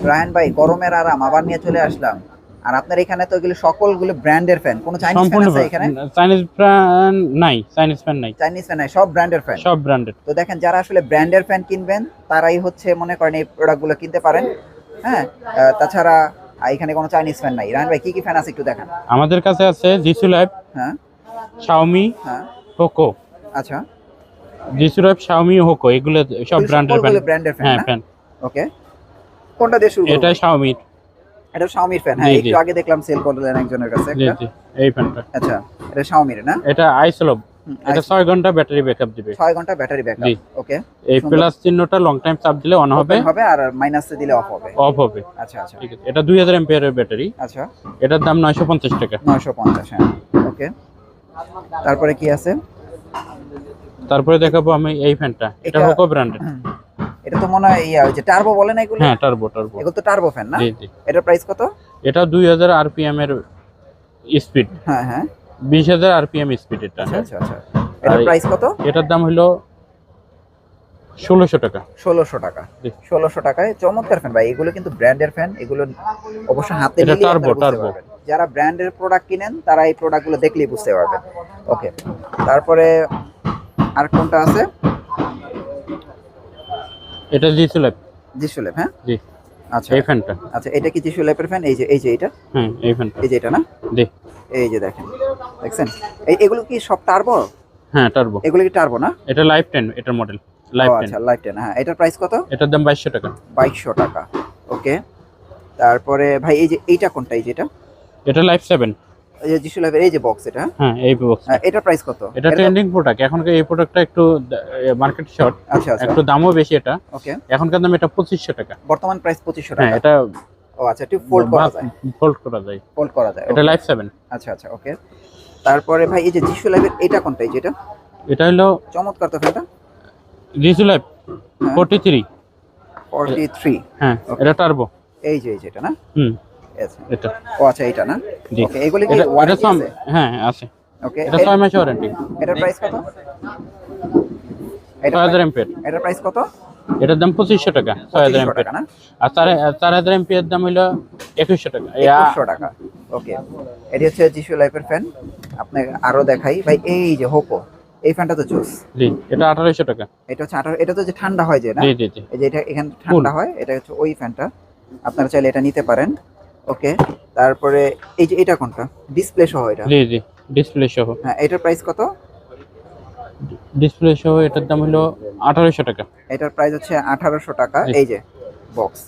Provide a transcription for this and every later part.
রায়হান ভাই গরমের আরাম আবার নিয়ে চলে আসলাম। আর আপনার এখানে তো এগুলো সকলগুলো ব্র্যান্ডের ফ্যান, কোনো চাইনিজ ফ্যান আছে এখানে? চাইনিজ ফ্যান নাই, চাইনিজ ফ্যান নাই, চাইনিজ ফ্যান নাই, সব ব্র্যান্ডের ফ্যান। সব ব্র্যান্ডেড। তো দেখেন যারা আসলে ব্র্যান্ডের ফ্যান কিনবেন তারাই হচ্ছে মনে করেন এই প্রোডাক্টগুলো কিনতে পারেন। হ্যাঁ, তাছাড়া এখানে কোনো চাইনিজ ফ্যান নাই। রায়হান ভাই কি কি ফ্যান আছে একটু দেখান। আমাদের কাছে আছে জিসু লাইভ, হ্যাঁ শাওমি, হ্যাঁ, হোকো। আচ্ছা, জিসু লাইভ, শাওমি, হোকো এগুলো সব ব্র্যান্ডের ফ্যান। ব্র্যান্ডের ফ্যান হ্যাঁ না? ফ্যান। ওকে, কোনটা দিয়ে শুরু করব? এটা শাওমির। এটা শাওমির ফ্যান। জি, হ্যাঁ, জি। একটু আগে দেখলাম সেল করলেন একজনের কাছে জি একটা। জি, এই ফ্যানটা। আচ্ছা, এটা শাওমির না? এটা আইসোলভ। এটা 6 ঘন্টা ব্যাটারি ব্যাকআপ দিবে। 6 ঘন্টা ব্যাটারি ব্যাকআপ। জি। ওকে, এই প্লাস চিহ্নটা লং টাইম চাপ দিলে অন হবে, হবে আর মাইনাসে দিলে অফ হবে। অফ হবে। আচ্ছা আচ্ছা, ঠিক আছে। এটা 2000 এমপিআরের ব্যাটারি। আচ্ছা, এটার দাম 950 টাকা। 950। হ্যাঁ, ওকে। তারপরে কি আছে? তারপরে দেখাবো আমি এই ফ্যানটা। এটা হোকো ব্র্যান্ডেড। এটা তো মনে হয় ওই যে টার্বো বলে না এগুলো? হ্যাঁ, টার্বো টার্বো। এগুলো তো টার্বো ফ্যান না? জি জি। এটার প্রাইস কত? এটা 2000 আরপিএম এর স্পিড, হ্যাঁ হ্যাঁ, 20000 আরপিএম স্পিড এটা। আচ্ছা আচ্ছা আচ্ছা। এটার প্রাইস কত? এটার দাম হলো 1600 টাকা। 1600 টাকা। জি। 1600 টাকায় চমৎকার ফ্যান ভাই। এগুলো কিন্তু ব্র্যান্ডের ফ্যান, এগুলো অবশ্য হাতে এটা নিলেই টার্বো, আপনারা বুঝতে টার্বো। পারবেন। যারা ব্র্যান্ডের প্রোডাক্ট কিনেন তারা এই প্রোডাক্টগুলো দেখলেই বুঝতে পারবেন। ওকে, তারপরে আর কোনটা আছে? এটা জিসু লাইভ। Jisu lab. হ্যাঁ, জি, আচ্ছা এই ফ্যানটা। আচ্ছা, এটা কি জিসু ল্যাবের ফ্যান? এই যে এটা, হ্যাঁ, এই ফ্যানটা। এই যে এটা না? জি। এই যে দেখেন, দেখছেন? এগুলো কি সব টার্বো? হ্যাঁ, টার্বো। এগুলো কি টার্বো না? এটা লাইফ 10 এটার মডেল, লাইফ 10। আচ্ছা, লাইফ 10। হ্যাঁ, এটার প্রাইস কত? এটার দাম 2200 টাকা। 2200 টাকা। ওকে, তারপরে ভাই এই যে এইটা কোনটা? এই যে এটা, এটা লাইফ 7। এই যে জিসু ল্যাবের এই যে বক্স এটা। হ্যাঁ, এই বক্স। এটার প্রাইস কত? এটা ট্রেন্ডিং প্রোডাক্ট এখনকার। এই প্রোডাক্টটা একটু মার্কেট শর্ট, আচ্ছা আচ্ছা, একটু দামও বেশি এটা। ওকে। এখনকার দাম এটা 2500 টাকা। বর্তমান প্রাইস 2500 হ্যাঁ, টাকা। এটা ও আচ্ছা, একটু ফোল্ড করা যায়। ফোল্ড করা যায়। ফোল্ড করা যায়। এটা okay। লাইফ 7। আচ্ছা আচ্ছা, ওকে। তারপরে ভাই এই যে জিসু ল্যাবের এটা কোনটা? এই যে এটা, এটা হলো চমৎকার তো ফ্যানটা। জিসু লাইভ হ্যাঁ। 43। 43। হ্যাঁ, এটা টার্বো। এই যে এটা না? হুম, আচ্ছা, এটা। ও আচ্ছা, এটা না? জি। ওকে, এগুলো কি এটা ওয়ারেন্টি আছে? হ্যাঁ আছে। ওকে, এটা 6 মাস ওয়ারেন্টি। এটার প্রাইস কত? 6000 এমপিআর। এটার প্রাইস কত? এটার দাম 2500 টাকা। 6000 2500 এমপিআর টাকা না? আর 4000 এমপিআর দাম হলো 2100 টাকা। 2100 টাকা। ওকে, এটি হচ্ছে জিসু লাইফের ফ্যান। আপনাকে আরো দেখাই ভাই, এই যে হোকো, এই ফ্যানটা তো জোস। জি, এটা 1800 টাকা। এটা হচ্ছে 18। এটা তো যে ঠান্ডা হয় যে না? জি জি জি। এই যে এটা এখানে ঠান্ডা হয়, এটা হচ্ছে ওই ফ্যানটা। আপনারা চাইলে এটা নিতে পারেন। ওকে, তারপরে এই যে এটা কোনটা? ডিসপ্লে সহ এটা? জি জি, ডিসপ্লে সহ। হ্যাঁ, এটার প্রাইস কত? ডিসপ্লে সহ এটার দাম হলো 1800 টাকা। এটার প্রাইস হচ্ছে 1800 টাকা। জি। এই যে বক্স।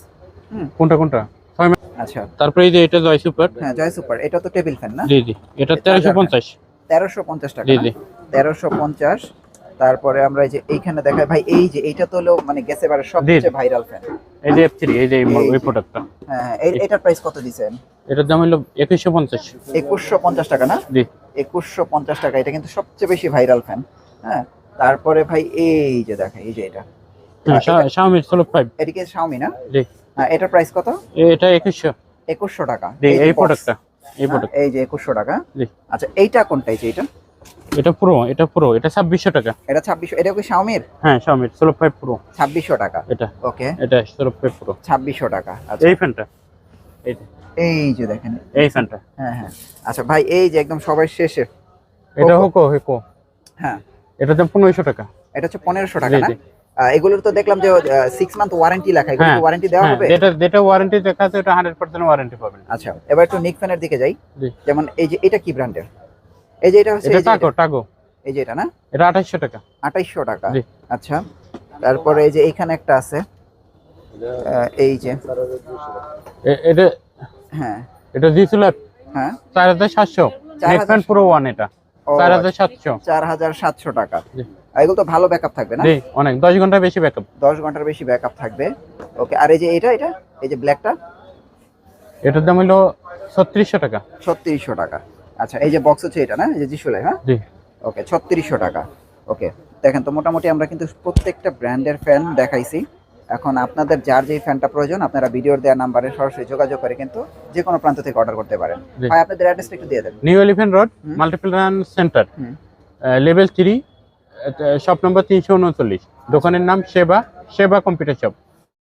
কোনটা কোনটা? 6 মাস। আচ্ছা, তারপরে এই যে এটা জয় সুপার। হ্যাঁ, জয় সুপার। এটা তো টেবিল ফ্যান না? জি জি, এটা 1350। 1350 টাকা জি না? জি। 1350। তারপরে আমরা এই যে এইখানে দেখাই ভাই, এই যে এইটা তো হলো মানে গেছে বারে সবচেয়ে ভাইরাল ফ্যান। এই যে F3, এই যে এই প্রোডাক্টটা। হ্যাঁ, এটার প্রাইস কত দিছেন? এটার দাম হলো 2150। 2150 টাকা না? জি। 2150 টাকা। এটা কিন্তু সবচেয়ে বেশি ভাইরাল ফ্যান। হ্যাঁ, তারপরে ভাই এই যে দেখাই, এই যে এটা, Xiaomi Solid 5। এটা কি Xiaomi না? জি। হ্যাঁ, এটার প্রাইস কত? এটা 2100। 2100 টাকা। জি, যে এই box, প্রোডাক্টটা। এই প্রোডাক্ট। এই যে 2100 টাকা। জি। আচ্ছা, এইটা কোনটা? এই যে এটা, এটা প্রো, এটা 2600 টাকা। এটা 2600। এটা কি Xiaomi-র? হ্যাঁ, Xiaomi Solid 5 Pro। 2600 টাকা। এটা ওকে, এটা Solid 5 Pro। 2600 টাকা। আচ্ছা, এই ফ্যানটা, এই যে, এই যে দেখেন, এই ফ্যানটা। হ্যাঁ হ্যাঁ। আচ্ছা ভাই, এই যে একদম সবার শেষে, এটা হোকো। হ্যাঁ, এটার দাম 1500 টাকা। এটা হচ্ছে 1500 টাকা জি, না? জি। এগুলোর তো দেখলাম যে 6 মান্থ ওয়ারেন্টি লেখা। এগুলো হ্যাঁ, ওয়ারেন্টি দেওয়া হবে? যেটা ওয়ারেন্টি দেখা আছে এটা 100% ওয়ারেন্টি পাবেন। আচ্ছা, এবার একটু নিক ফ্যানের দিকে যাই। জি। যেমন এই যে এটা কি ব্র্যান্ডের? এই যে এটা হচ্ছে এটা এই যে টাগো। এই যে এটা না? এটা 2800 টাকা। 2800 টাকা। জি। আচ্ছা, তারপরে এই যে এখানে একটা আছে, এই যে, এটা হ্যাঁ এটা জিসু ল্যাব হ্যাঁ, 4700। নেক্সট ফ্যান প্রো 1 এটা ও 4700। 4700 টাকা। জি। এগুলো তো ভালো ব্যাকআপ থাকবে না? জি, অনেক 10 ঘন্টা বেশি ব্যাকআপ। 10 ঘন্টার বেশি ব্যাকআপ থাকবে। ওকে, আর এই যে এটা এই যে ব্ল্যাকটা? এটার দাম হলো 3600 টাকা। 3600 টাকা। আচ্ছা, এই যে বক্স হচ্ছে এটা না? এই যে জিসুলে, হ্যাঁ? জি। ওকে, 3600 টাকা। ওকে, দেখেন তো মোটামুটি আমরা কিন্তু প্রত্যেকটা ব্র্যান্ডের ফ্যান দেখাইছি। এখন আপনাদের যার যেই ফ্যানটা প্রয়োজন আপনারা ভিডিওর দেওয়া নাম্বারে সরাসরি যোগাযোগ করে কিন্তু যে কোনো প্রান্ত থেকে অর্ডার করতে পারেন। জি। ভাই আপনাদের অ্যাড্রেসটা একটু দিয়ে দেন। নিউ এলিফ্যান্ট রোড, হুম। মাল্টিপ্লান সেন্টার, হুম। Level 3, shop number 339। দোকানের নাম সেবা কম্পিউটার শপ।